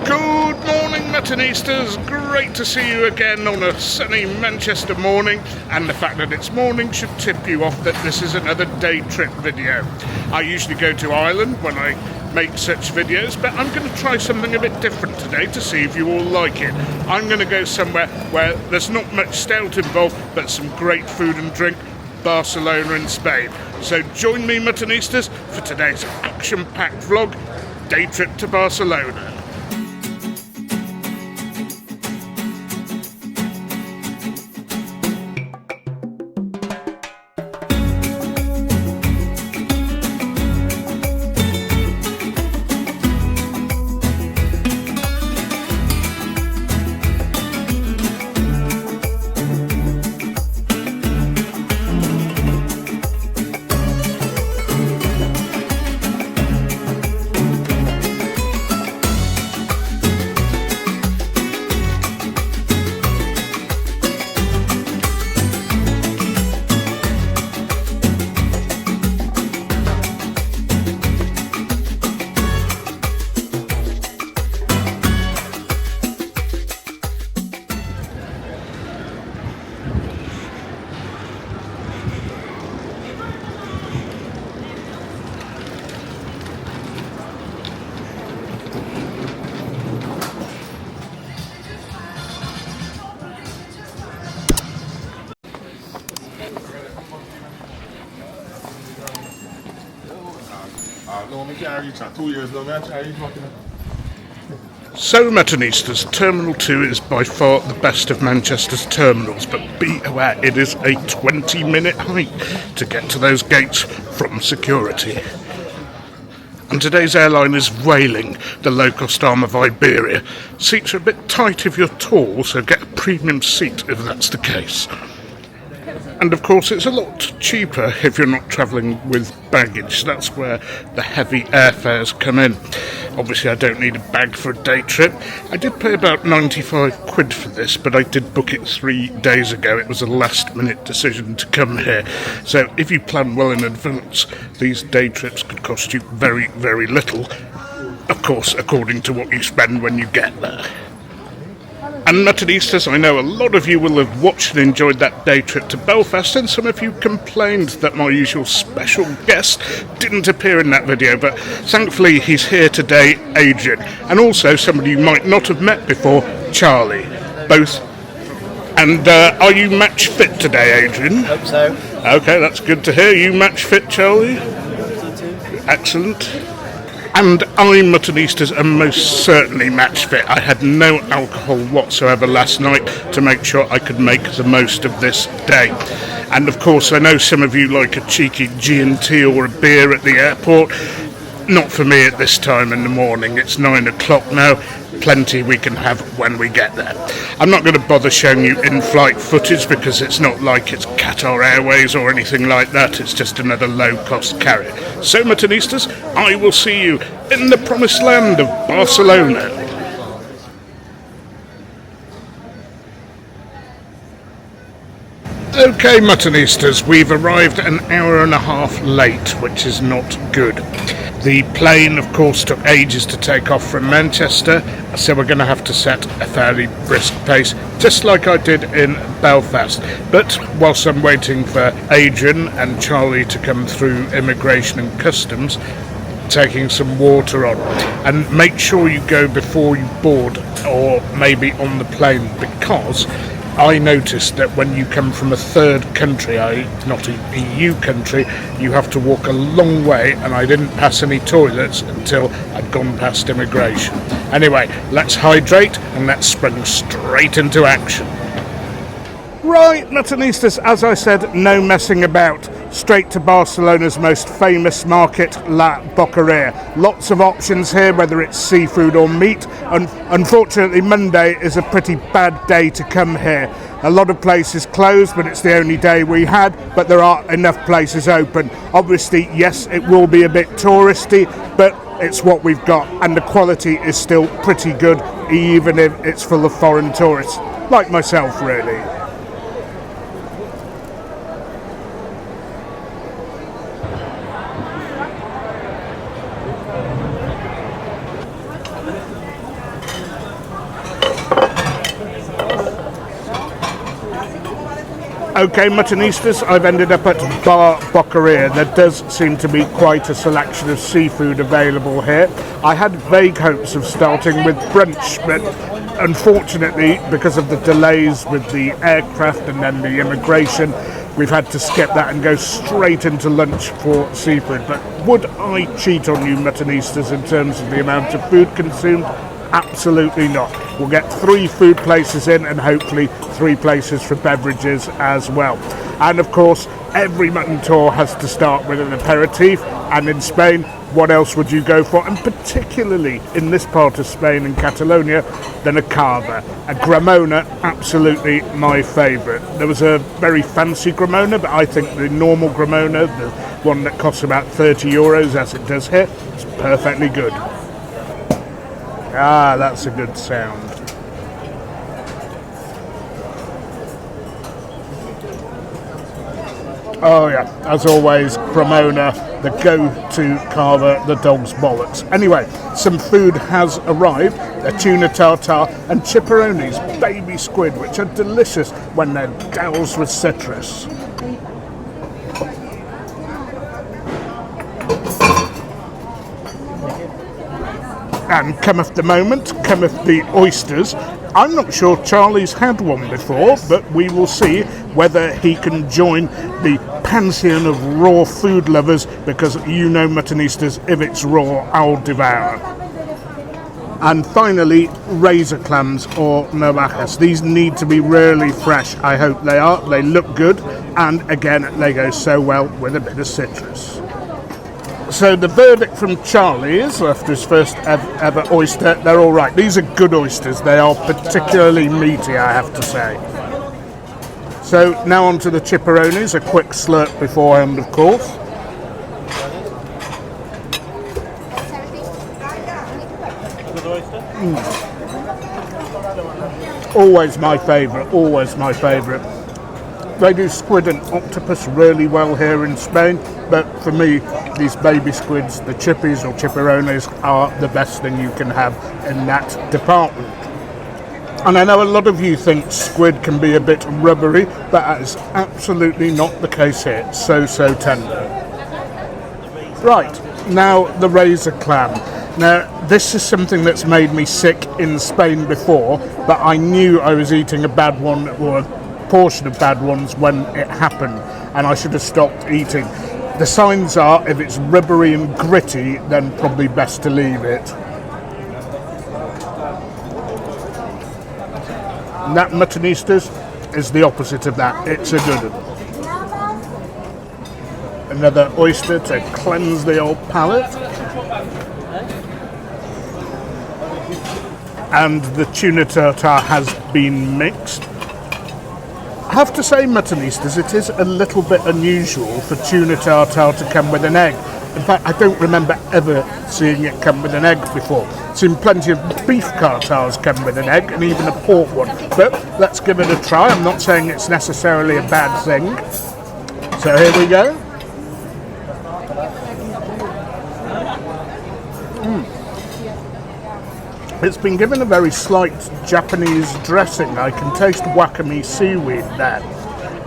Good morning, Muttonistas. Great to see you again on a sunny Manchester morning, and the fact that it's morning should tip you off that this is another day trip video. I usually go to Ireland when I make such videos, but I'm going to try something a bit different today to see if you all like it. I'm going to go somewhere where there's not much stout involved, but some great food and drink. Barcelona in Spain. So join me, Muttonistas, for today's action-packed vlog, day trip to Barcelona. So, Muttonistas, Terminal 2 is by far the best of Manchester's terminals, but be aware it is a 20-minute hike to get to those gates from security. And today's airline is Vueling, the low-cost arm of Iberia. Seats are a bit tight if you're tall, so get a premium seat if that's the case. And of course it's a lot cheaper if you're not travelling with baggage. That's where the heavy airfares come in. Obviously I don't need a bag for a day trip. I did pay about 95 quid for this, but I did book it 3 days ago. It was a last minute decision to come here. So if you plan well in advance, these day trips could cost you very, very little. Of course, according to what you spend when you get there. And Muttonistas, I know a lot of you will have watched and enjoyed that day trip to Belfast, and some of you complained that my usual special guest didn't appear in that video, but thankfully he's here today, Adrian, and also somebody you might not have met before, Charlie, both. And are you match fit today, Adrian? Hope so. Okay, that's good to hear. You match fit, Charlie? Excellent. And I, Muttonistas, am most certainly match fit. I had no alcohol whatsoever last night to make sure I could make the most of this day. And of course, I know some of you like a cheeky G&T or a beer at the airport. Not for me at this time in the morning. It's 9 o'clock now. Plenty we can have when we get there. I'm not going to bother showing you in-flight footage because it's not like it's Qatar Airways or anything like that. It's just another low-cost carrier. So, Muttonistas, I will see you in the promised land of Barcelona. Okay, Muttonistas, we've arrived an hour and a half late, which is not good. The plane, of course, took ages to take off from Manchester, so we're going to have to set a fairly brisk pace, just like I did in Belfast. But whilst I'm waiting for Adrian and Charlie to come through immigration and customs, taking some water on. And make sure you go before you board, or maybe on the plane, because I noticed that when you come from a third country, not an EU country, you have to walk a long way, and I didn't pass any toilets until I'd gone past immigration. Anyway, let's hydrate and let's spring straight into action. Right, Muttonistas, as I said, no messing about. Straight to Barcelona's most famous market, La Boqueria. Lots of options here, whether it's seafood or meat. Unfortunately, Monday is a pretty bad day to come here. A lot of places closed, but it's the only day we had, but there are enough places open. Obviously, yes, it will be a bit touristy, but it's what we've got, and the quality is still pretty good, even if it's full of foreign tourists, like myself, really. Okay, Muttonistas, I've ended up at Bar Boccheria. There does seem to be quite a selection of seafood available here. I had vague hopes of starting with brunch, but unfortunately, because of the delays with the aircraft and then the immigration, we've had to skip that and go straight into lunch for seafood. But would I cheat on you, Muttonistas, in terms of the amount of food consumed? Absolutely not. We'll get 3 food places in and hopefully 3 places for beverages as well. And of course, every mutton tour has to start with an aperitif. And in Spain, what else would you go for? And particularly in this part of Spain, in Catalonia, than a cava. A gramona, absolutely my favourite. There was a very fancy gramona, but I think the normal gramona, the one that costs about €30 as it does here, is perfectly good. Ah, that's a good sound. Oh yeah, as always, Cremona, the go-to carver, the dog's bollocks. Anyway, some food has arrived. A tuna tartare and chipperonis, baby squid, which are delicious when they're doused with citrus. And cometh the moment, cometh the oysters. I'm not sure Charlie's had one before, but we will see whether he can join the pantheon of raw food lovers, because you know, Muttonistas, if it's raw, I'll devour. And finally, razor clams or navajas. These need to be really fresh. I hope they are. They look good, and again, they go so well with a bit of citrus. So the verdict from Charlie is, after his first ever oyster, they're all right. These are good oysters. They are particularly meaty, I have to say. So now on to the chipperonis, a quick slurp beforehand, of course. Always my favourite, always my favourite. They do squid and octopus really well here in Spain, but for me, these baby squids, the chippies or chipperones, are the best thing you can have in that department. And I know a lot of you think squid can be a bit rubbery, but that is absolutely not the case here. It's so tender. Right, now the razor clam. Now, this is something that's made me sick in Spain before, but I knew I was eating a bad one, or a portion of bad ones, when it happened, and I should have stopped eating. The signs are, if it's rubbery and gritty, then probably best to leave it. And that, Muttonistas, is the opposite of that. It's a good one. Another oyster to cleanse the old palate. And the tuna tartare has been mixed. I have to say, Muttonistas, it is a little bit unusual for tuna tartare to come with an egg. In fact, I don't remember ever seeing it come with an egg before. I've seen plenty of beef tartares come with an egg, and even a pork one. But let's give it a try. I'm not saying it's necessarily a bad thing. So here we go. It's been given a very slight Japanese dressing. I can taste wakame seaweed there.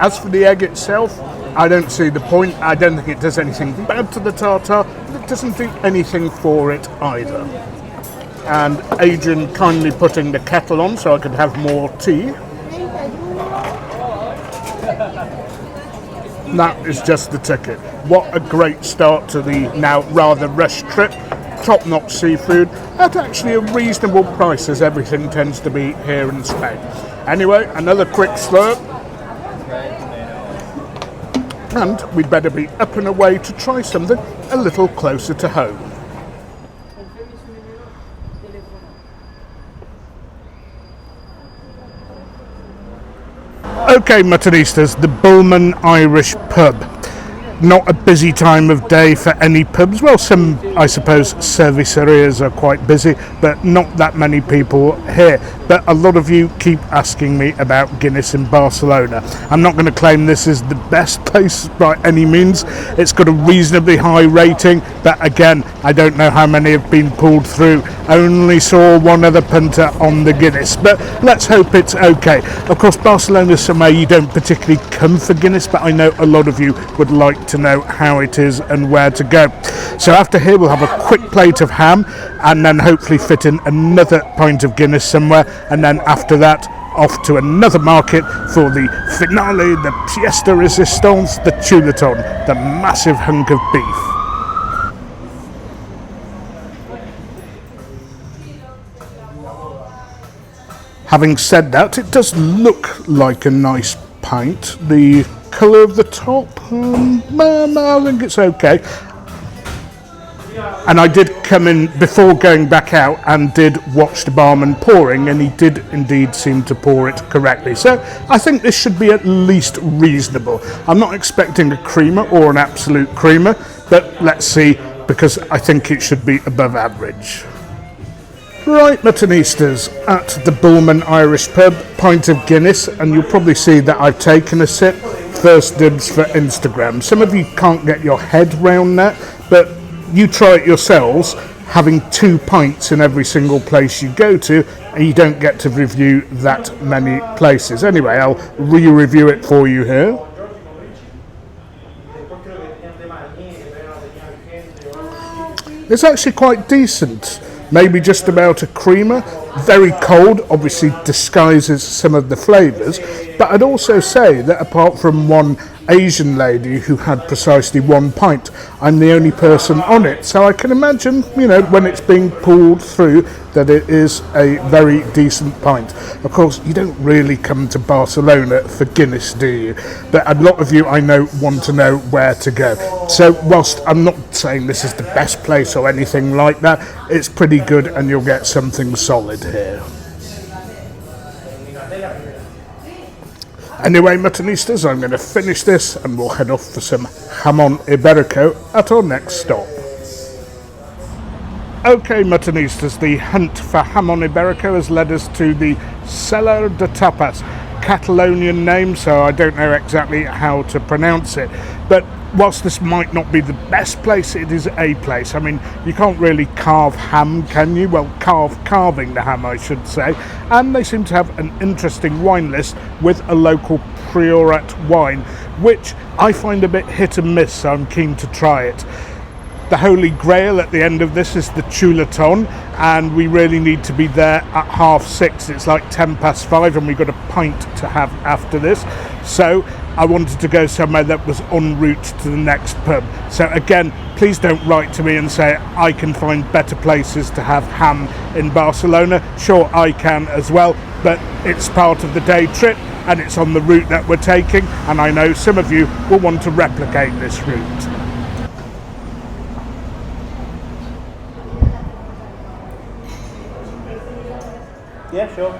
As for the egg itself, I don't see the point. I don't think it does anything bad to the tartare, but it doesn't do anything for it either. And Adrian kindly putting the kettle on so I could have more tea. That is just the ticket. What a great start to the now rather rushed trip. Top-notch seafood at actually a reasonable price, as everything tends to be here in Spain. Anyway, another quick slurp. And we'd better be up and away to try something a little closer to home. Okay, Muttonistas, the Bullman Irish pub. not a busy time of day for any pubs. Well, some, I suppose, service areas are quite busy, but not that many people here. But a lot of you keep asking me about Guinness in Barcelona. I'm not going to claim this is the best place by any means. It's got a reasonably high rating, but again, I don't know how many have been pulled through. Only saw one other punter on the Guinness, but let's hope it's okay. Of course, Barcelona is somewhere you don't particularly come for Guinness, but I know a lot of you would like to know how it is and where to go. So after here we'll have a quick plate of ham and then hopefully fit in another pint of Guinness somewhere, and then after that off to another market for the finale, the pièce de résistance, the chuletón, the massive hunk of beef. Having said that, it does look like a nice pint. The colour of the top, I think it's okay. And I did come in before going back out and did watch the barman pouring, and he did indeed seem to pour it correctly. So I think this should be at least reasonable. I'm not expecting a creamer or an absolute creamer, but let's see, because I think it should be above average. Right, Muttonistas, at the Bullman Irish Pub, pint of Guinness, and you'll probably see that I've taken a sip. First dibs for Instagram. Some of you can't get your head round that, but you try it yourselves, having 2 pints in every single place you go to, and you don't get to review that many places. Anyway, I'll re-review it for you here. It's actually quite decent. Maybe just about a creamer. Very cold, obviously disguises some of the flavours, but I'd also say that apart from one Asian lady who had precisely 1 pint, I'm the only person on it, so I can imagine, when it's being pulled through, that it is a very decent pint. Of course, you don't really come to Barcelona for Guinness, do you? But a lot of you, I know, want to know where to go. So whilst I'm not saying this is the best place or anything like that, it's pretty good and you'll get something solid here. Anyway, Muttonistas, I'm going to finish this and we'll head off for some jamón ibérico at our next stop. Okay, Muttonistas, the hunt for jamón ibérico has led us to the Cellar de Tapas, Catalonian name, so I don't know exactly how to pronounce it. But whilst this might not be the best place, it is a place. I mean, you can't really carve ham, can you? Well, carving the ham, I should say. And they seem to have an interesting wine list with a local Priorat wine, which I find a bit hit and miss, so I'm keen to try it. The holy grail at the end of this is the chuletón, and we really need to be there at 6:30. It's like 5:10, and we've got a pint to have after this. So I wanted to go somewhere that was en route to the next pub. So again, please don't write to me and say I can find better places to have ham in Barcelona. Sure, I can as well, but it's part of the day trip and it's on the route that we're taking, and I know some of you will want to replicate this route. Yeah, sure.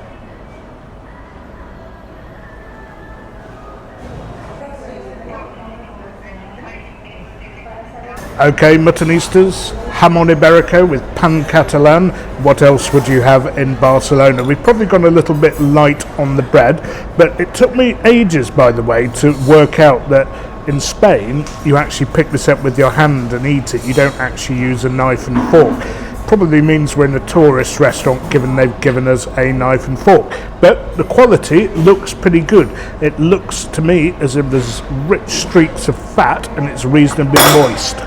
Okay, Muttonistas, jamón ibérico with pan catalan. What else would you have in Barcelona? We've probably gone a little bit light on the bread, but it took me ages, by the way, to work out that in Spain you actually pick this up with your hand and eat it. You don't actually use a knife and fork. Probably means we're in a tourist restaurant, given they've given us a knife and fork, but the quality looks pretty good. It looks to me as if there's rich streaks of fat and it's reasonably moist.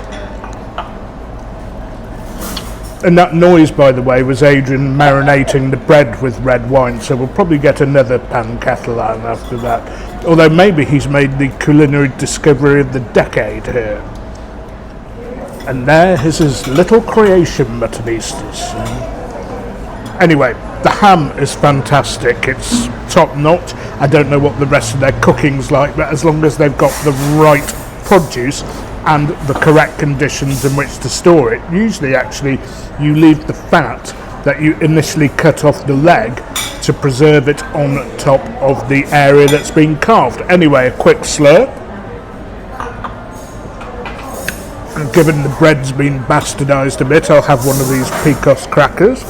And that noise, by the way, was Adrian marinating the bread with red wine, so we'll probably get another pan catalan after that, although maybe he's made the culinary discovery of the decade here. And there is his little creation, Muttonistas. Anyway, the ham is fantastic. It's top notch. I don't know what the rest of their cooking's like, but as long as they've got the right produce and the correct conditions in which to store it, usually actually you leave the fat that you initially cut off the leg to preserve it on top of the area that's been carved. Anyway, a quick slurp. And given the bread's been bastardised a bit, I'll have one of these Pecos crackers.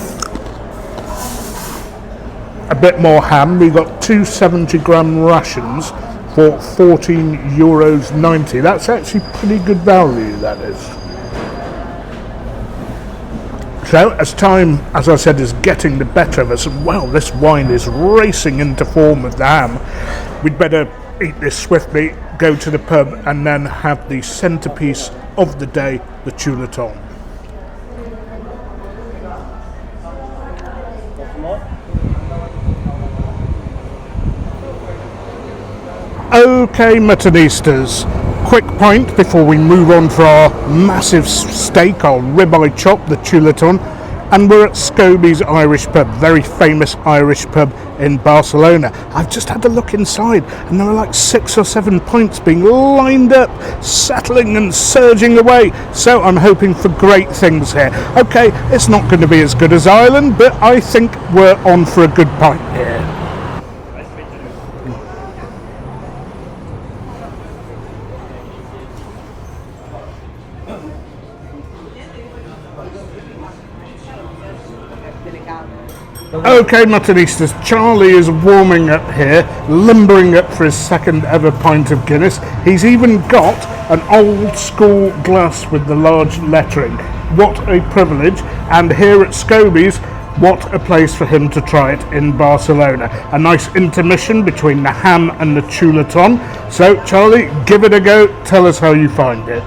A bit more ham. We got two 70-gram rations for €14.90. That's actually pretty good value, that is. So, as time, as I said, is getting the better of us, and well, this wine is racing into form with the ham, we'd better eat this swiftly, go to the pub, and then have the centrepiece of the day, the chuleton. Okay, Muttonistas, quick point before we move on for our massive steak, our ribeye chop, the chuleton, and we're at Scobie's Irish Pub, very famous Irish pub in Barcelona. I've just had a look inside and there are like 6 or 7 pints being lined up, settling and surging away, so I'm hoping for great things here. Okay, it's not going to be as good as Ireland, but I think we're on for a good pint here. Okay, Muttonistas, Charlie is warming up here, limbering up for his second ever pint of Guinness. He's even got an old school glass with the large lettering. What a privilege. And here at Scobie's, what a place for him to try it in Barcelona. A nice intermission between the ham and the chuleton. So, Charlie, give it a go. Tell us how you find it.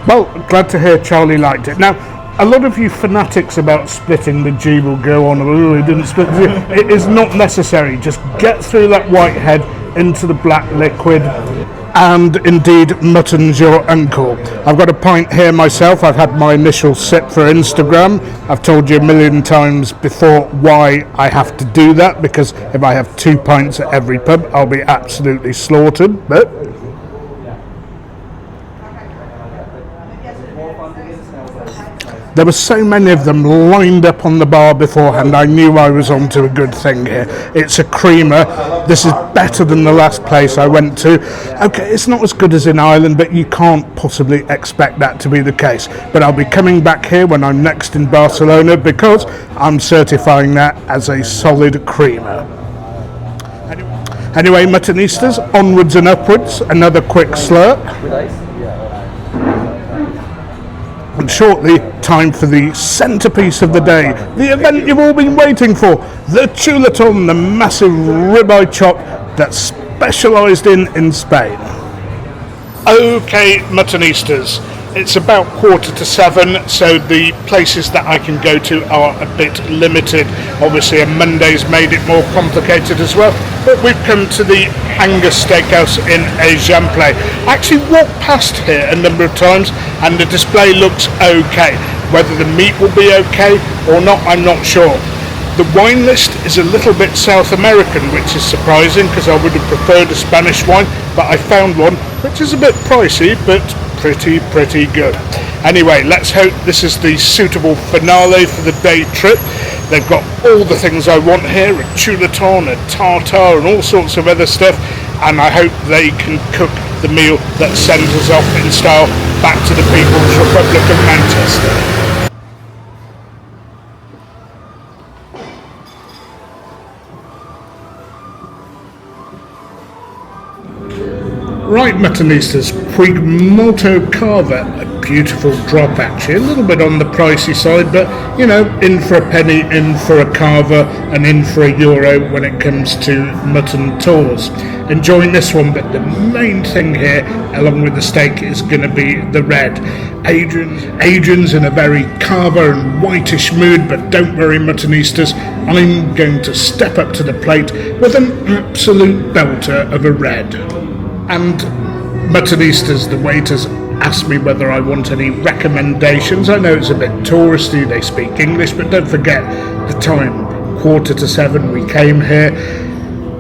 Well, glad to hear Charlie liked it. Now, a lot of you fanatics about splitting the G will go on, oh, he didn't split the G. It is not necessary. Just get through that white head into the black liquid. And indeed, mutton's your uncle. I've got a pint here myself. I've had my initial sip for Instagram. I've told you a million times before why I have to do that, because if I have 2 pints at every pub, I'll be absolutely slaughtered. But there were so many of them lined up on the bar beforehand, I knew I was onto a good thing here. It's a creamer. This is better than the last place I went to. Okay, it's not as good as in Ireland, but you can't possibly expect that to be the case. But I'll be coming back here when I'm next in Barcelona, because I'm certifying that as a solid creamer. Anyway, Muttonistas, onwards and upwards. Another quick slurp. And shortly, time for the centrepiece of the day, the event you've all been waiting for, the chuleton, the massive ribeye chop that's specialised in Spain. Okay, Muttonistas, it's about 6:45, so the places that I can go to are a bit limited. Obviously, a Monday's made it more complicated as well, but we've come to the Angus Steakhouse in Eixample. I actually walked past here a number of times and the display looks okay. Whether the meat will be okay or not, I'm not sure. The wine list is a little bit South American, which is surprising because I would have preferred a Spanish wine, but I found one which is a bit pricey but pretty good. Anyway, let's hope this is the suitable finale for the day trip. They've got all the things I want here, a chuleton, a tartare and all sorts of other stuff, and I hope they can cook the meal that sends us off in style back to the People's Republic of Manchester. Right, Muttonistas, Primemutton carver, a beautiful drop actually, a little bit on the pricey side, but you know, in for a penny, in for a carver, and in for €1 when it comes to mutton tours. Enjoying this one, but the main thing here, along with the steak, is going to be the red. Adrian's in a very carver and whitish mood, but don't worry, Muttonistas, I'm going to step up to the plate with an absolute belter of a red. And Muttonistas, the waiters asked me whether I want any recommendations. I know it's a bit touristy, they speak English, but don't forget the time, 6:45 we came here.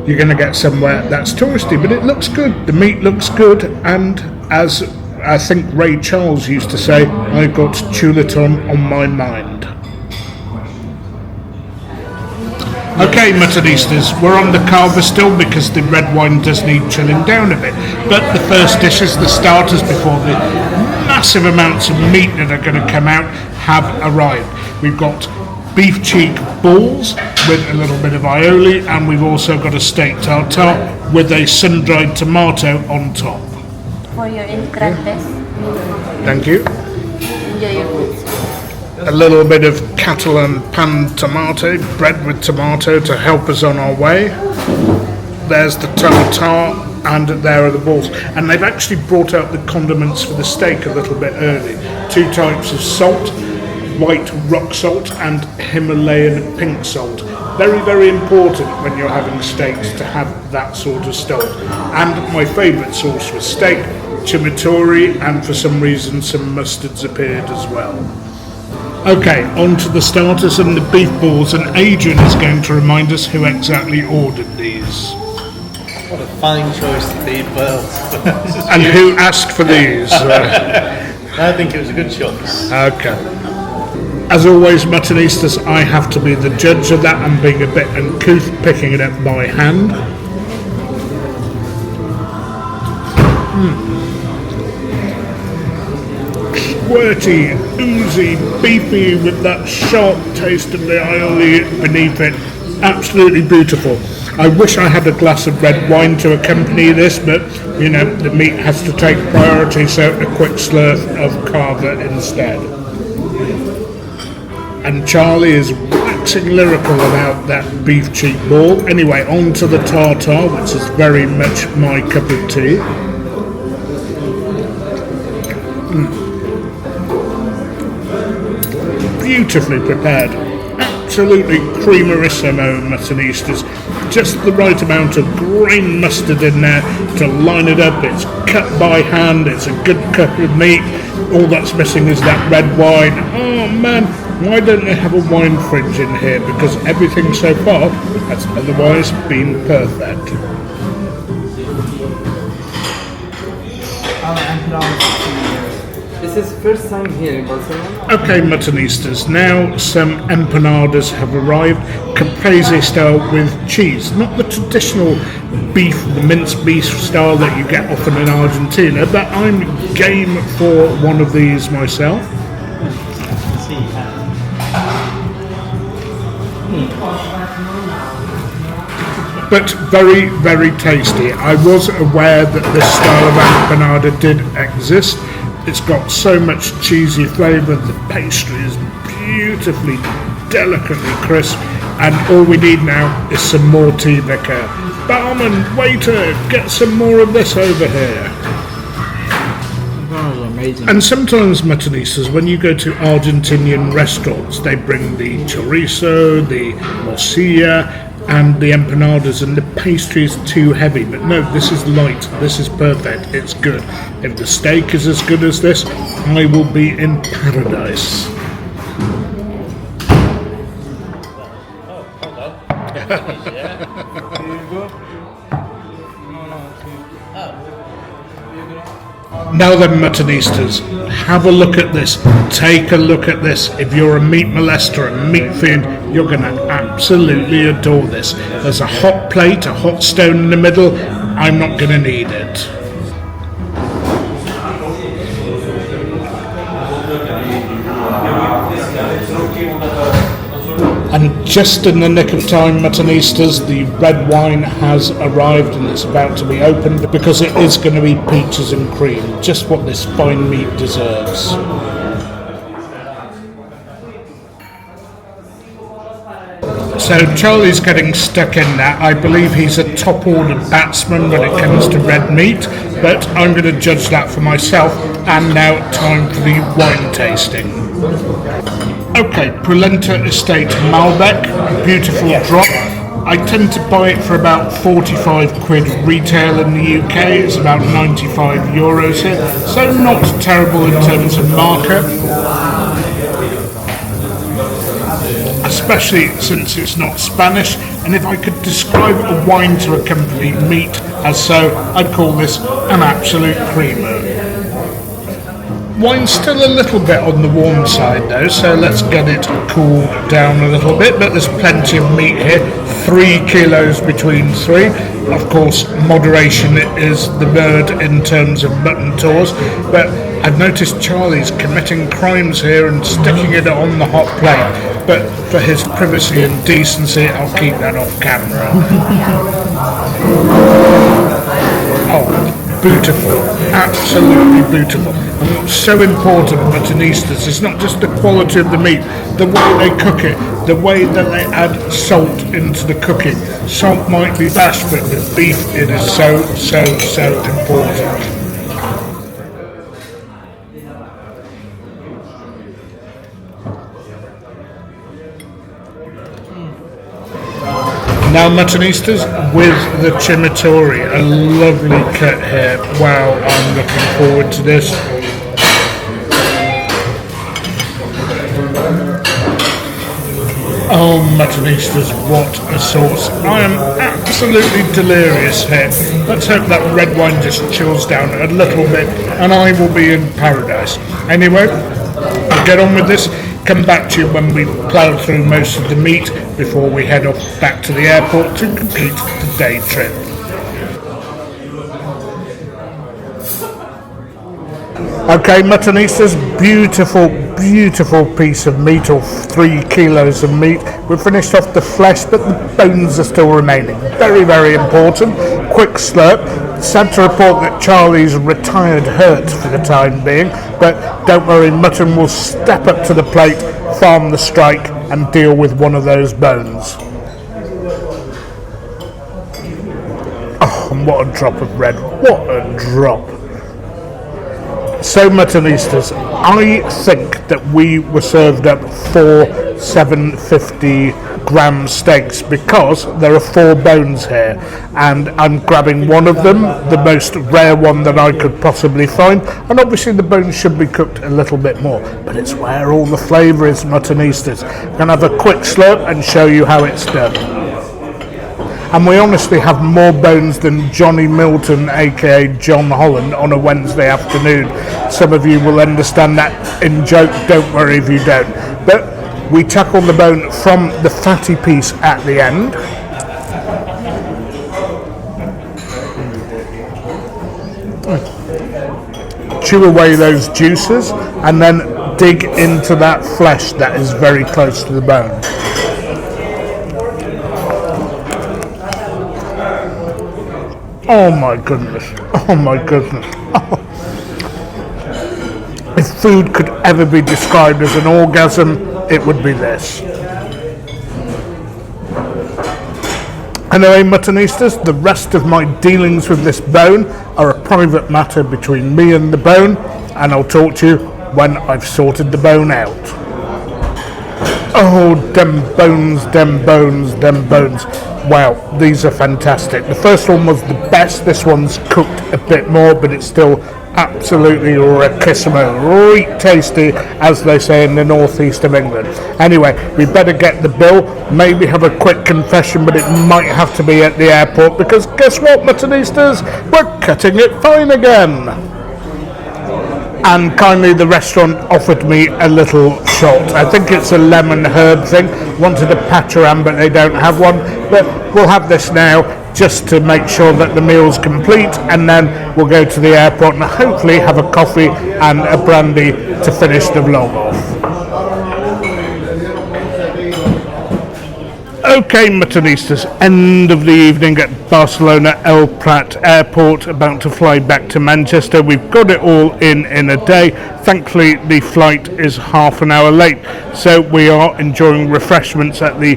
You're going to get somewhere that's touristy, but it looks good, the meat looks good, and as I think Ray Charles used to say, I've got chuleton on my mind. Okay, Muttonistas, we're on the carver still because the red wine does need chilling down a bit. But the first dishes, the starters before the massive amounts of meat that are going to come out, have arrived. We've got beef cheek balls with a little bit of aioli, and we've also got a steak tartare with a sun-dried tomato on top. For your entrante. Thank you. Enjoy your food. A little bit of Catalan pan tomato, bread with tomato to help us on our way. There's the tartare, and there are the balls. And they've actually brought out the condiments for the steak a little bit early. 2 types of salt, white rock salt and Himalayan pink salt. Very, very important when you're having steaks to have that sort of salt. And my favourite sauce for steak, chimichurri, and for some reason some mustards appeared as well. Okay, on to the starters and the beef balls, and Adrian is going to remind us who exactly ordered these. What a fine choice to be, well. And who asked for these? I think it was a good choice. Okay. As always, Muttonistas, I have to be the judge of that. I'm being a bit uncouth, picking it up by hand. Squirty, oozy, beefy with that sharp taste of the aioli beneath it. Absolutely beautiful. I wish I had a glass of red wine to accompany this, but you know, the meat has to take priority, so a quick slurp of carver instead. And Charlie is waxing lyrical about that beef cheek ball. Anyway, on to the tartare, which is very much my cup of tea. Beautifully prepared, absolutely cremerissimo, Muttonistas. Just the right amount of grain mustard in there to line it up. It's cut by hand, it's a good cut of meat. All that's missing is that red wine. Oh man, why don't they have a wine fridge in here? Because everything so far has otherwise been perfect. This is first time here in Barcelona. Okay, Muttonistas, now some empanadas have arrived, caprese style with cheese. Not the traditional beef, the minced beef style that you get often in Argentina, but I'm game for one of these myself. But very, very tasty. I was aware that this style of empanada did exist. It's got so much cheesy flavour, the pastry is beautifully, delicately crisp, and all we need now is some more tea liquor. Barman, waiter, get some more of this over here. Oh, amazing. And sometimes, Muttonistas, when you go to Argentinian restaurants, they bring the chorizo, the morcilla, and the empanadas, and the pastry is too heavy. But no, this is light, this is perfect, it's good. If the steak is as good as this, I will be in paradise. Now then, Muttonistas, have a look at this, take a look at this. If you're a meat molester, a meat fiend, you're going to absolutely adore this. There's a hot plate, a hot stone in the middle. I'm not going to need it. And just in the nick of time, Muttonistas, the red wine has arrived and it's about to be opened because it is going to be peaches and cream, just what this fine meat deserves. So Charlie's getting stuck in that. I believe he's a top order batsman when it comes to red meat, but I'm going to judge that for myself. And now time for the wine tasting. Okay, Polenta Estate Malbec, beautiful drop. I tend to buy it for about 45 quid retail in the UK, it's about 95 euros here, so not terrible in terms of market, especially since it's not Spanish. And if I could describe a wine to accompany meat as so, I'd call this an absolute creamer. Wine's still a little bit on the warm side though, so let's get it cooled down a little bit, but there's plenty of meat here, 3 kilos between 3. Of course, moderation is the word in terms of mutton tours, but I've noticed Charlie's committing crimes here and sticking it on the hot plate, but for his privacy and decency, I'll keep that off camera. Oh, beautiful, absolutely beautiful. And what's so important with muttonistas is not just the quality of the meat, the way they cook it, the way that they add salt into the cooking. Salt might be bash, but with beef it is so important. Now muttonistas with the chimichurri, a lovely cut here. Wow, I'm looking forward to this. Oh muttonistas, what a sauce. I am absolutely delirious here. Let's hope that red wine just chills down a little bit and I will be in paradise. Anyway, I'll get on with this. Come back to you when we plough through most of the meat before we head off back to the airport to complete the day trip. Okay, muttonistas, beautiful piece of meat, or 3 kilos of meat. We've finished off the flesh, but the bones are still remaining. Very important. Quick slurp. Sad to report that Charlie's retired hurt for the time being, but don't worry, Mutton will step up to the plate, farm the strike, and deal with one of those bones. Oh, and what a drop of red. What a drop. So muttonistas, I think that we were served up 4 750 gram steaks because there are 4 bones here, and I'm grabbing one of them, the most rare one that I could possibly find, and obviously the bones should be cooked a little bit more, but it's where all the flavour is, muttonistas. I'm going to have a quick slurp and show you how it's done. And we honestly have more bones than Johnny Milton, aka John Holland, on a Wednesday afternoon. Some of you will understand that in joke, don't worry if you don't. But we tackle the bone from the fatty piece at the end. Chew away those juices and then dig into that flesh that is very close to the bone. Oh my goodness. Oh my goodness. Oh. If food could ever be described as an orgasm, it would be this. Anyway, muttonistas, the rest of my dealings with this bone are a private matter between me and the bone, and I'll talk to you when I've sorted the bone out. Oh, dem bones. Wow, these are fantastic. The first one was the best. This one's cooked a bit more, but it's still absolutely rickissimo, right tasty, as they say in the northeast of England. Anyway, we better get the bill, maybe have a quick confession, but it might have to be at the airport, because guess what, muttonistas? We're cutting it fine again. And kindly the restaurant offered me a little shot. I think it's a lemon herb thing. Wanted a patcharan, but they don't have one. But we'll have this now, just to make sure that the meal's complete, and then we'll go to the airport and hopefully have a coffee and a brandy to finish the vlog off. Okay, muttonistas, end of the evening at Barcelona El Prat Airport, about to fly back to Manchester. We've got it all in a day. Thankfully, the flight is half an hour late, so we are enjoying refreshments at the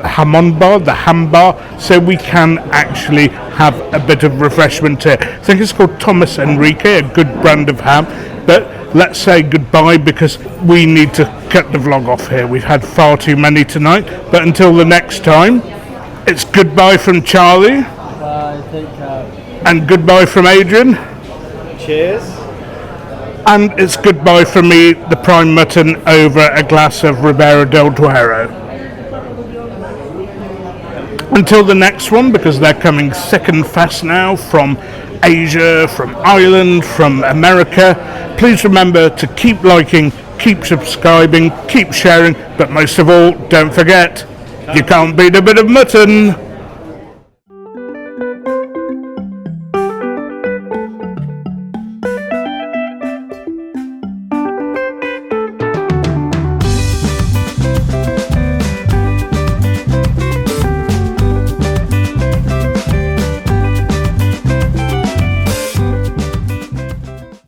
Hamon Bar, the Ham Bar, so we can actually have a bit of refreshment here. I think it's called Thomas Enrique, a good brand of ham, but let's say goodbye because we need to cut the vlog off here. We've had far too many tonight, but until the next time, it's goodbye from Charlie. Bye, take care. And goodbye from Adrian. Cheers. And it's goodbye from me, the prime mutton, over a glass of Ribera del Duero. Until the next one, because they're coming thick and fast now from Asia, from Ireland, from America. Please remember to keep liking, keep subscribing, keep sharing, but most of all, don't forget, you can't beat a bit of mutton.